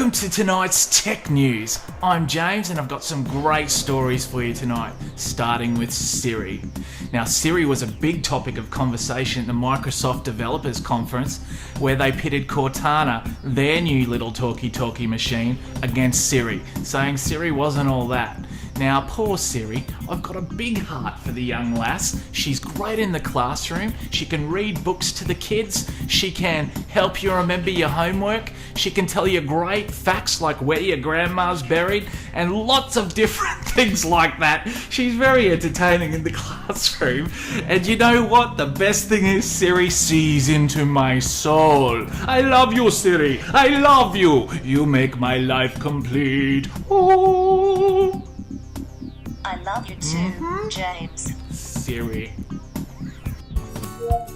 Welcome to tonight's Tech News. I'm James and I've got some great stories for you tonight, starting with Siri. Now, Siri was a big topic of conversation at the Microsoft Developers Conference, where they pitted Cortana, their new little talkie-talkie machine, against Siri, saying Siri wasn't all that. Now, poor Siri, I've got a big heart for the young lass. She's great in the classroom. She can read books to the kids. She can help you remember your homework. She can tell you great facts like where your grandma's buried and lots of different things like that. She's very entertaining in the classroom. And you know what? The best thing is Siri sees into my soul. I love you, Siri. I love you. You make my life complete. Oh. I love you too, James. Siri.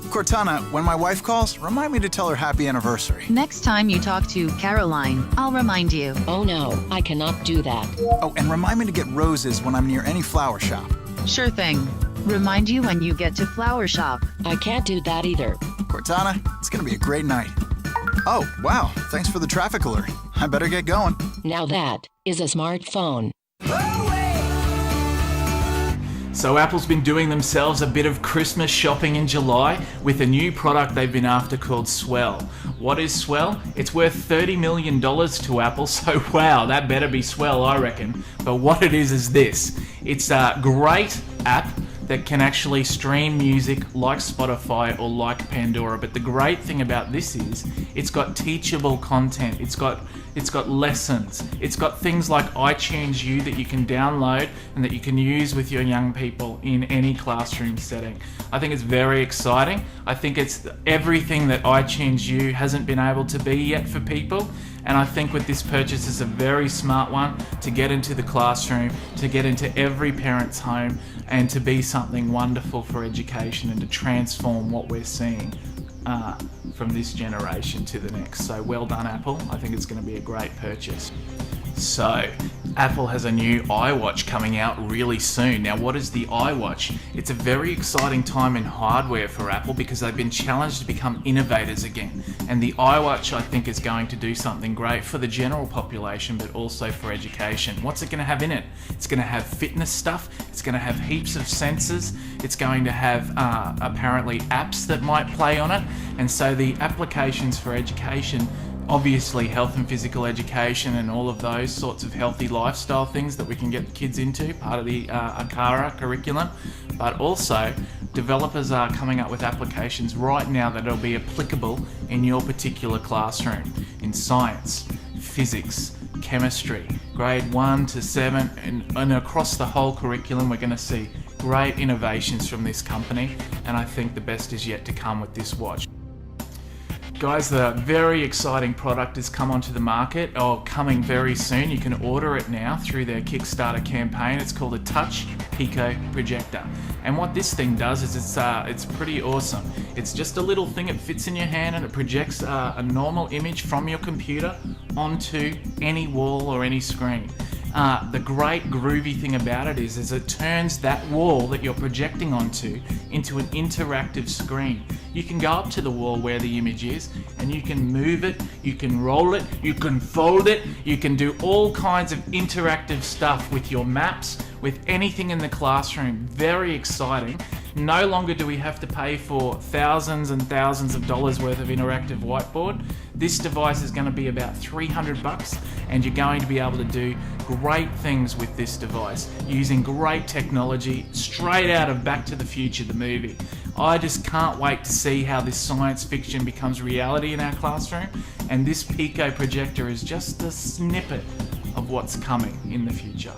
Cortana, when my wife calls, remind me to tell her happy anniversary. Next time you talk to Caroline, I'll remind you. Oh no, I cannot do that. Oh, and remind me to get roses when I'm near any flower shop. Sure thing. Remind you when you get to Flower Shop. I can't do that either. Cortana, it's gonna be a great night. Oh, wow, thanks for the traffic alert. I better get going. Now that is a smartphone. So Apple's been doing themselves a bit of Christmas shopping in July with a new product they've been after called Swell. What is Swell? It's worth $30 million to Apple, so wow, that better be swell, I reckon. But what it is this. It's a great app that can actually stream music like Spotify or like Pandora. But the great thing about this is it's got teachable content. It's got lessons. It's got things like iTunes U that you can download and that you can use with your young people in any classroom setting. I think it's very exciting. I think it's everything that iTunes U hasn't been able to be yet for people. And I think with this purchase is a very smart one to get into the classroom, to get into every parent's home, and to be something wonderful for education and to transform what we're seeing from this generation to the next. So well done, Apple. I think it's going to be a great purchase. So, Apple has a new iWatch coming out really soon. Now, what is the iWatch? It's a very exciting time in hardware for Apple because they've been challenged to become innovators again. And the iWatch, I think, is going to do something great for the general population, but also for education. What's it going to have in it? It's going to have fitness stuff. It's going to have heaps of sensors. It's going to have apparently apps that might play on it. And so the applications for education, obviously health and physical education and all of those sorts of healthy lifestyle things that we can get kids into, part of the ACARA curriculum, but also developers are coming up with applications right now that will be applicable in your particular classroom in science, physics, chemistry, grade 1 to 7, and across the whole curriculum we're going to see great innovations from this company, and I think the best is yet to come with this watch. Guys, the very exciting product has come onto the market, or coming very soon. You can order it now through their Kickstarter campaign. It's called a Touch Pico Projector. And what this thing does is it's pretty awesome. It's just a little thing, it fits in your hand and it projects a normal image from your computer onto any wall or any screen. The great groovy thing about it is it turns that wall that you're projecting onto into an interactive screen. You can go up to the wall where the image is and you can move it, you can roll it, you can fold it, you can do all kinds of interactive stuff with your maps, with anything in the classroom. Very exciting. No longer do we have to pay for thousands and thousands of dollars worth of interactive whiteboard. This device is going to be about $300 and you're going to be able to do great things with this device using great technology straight out of Back to the Future, the movie. I just can't wait to see how this science fiction becomes reality in our classroom, and this Pico projector is just a snippet of what's coming in the future.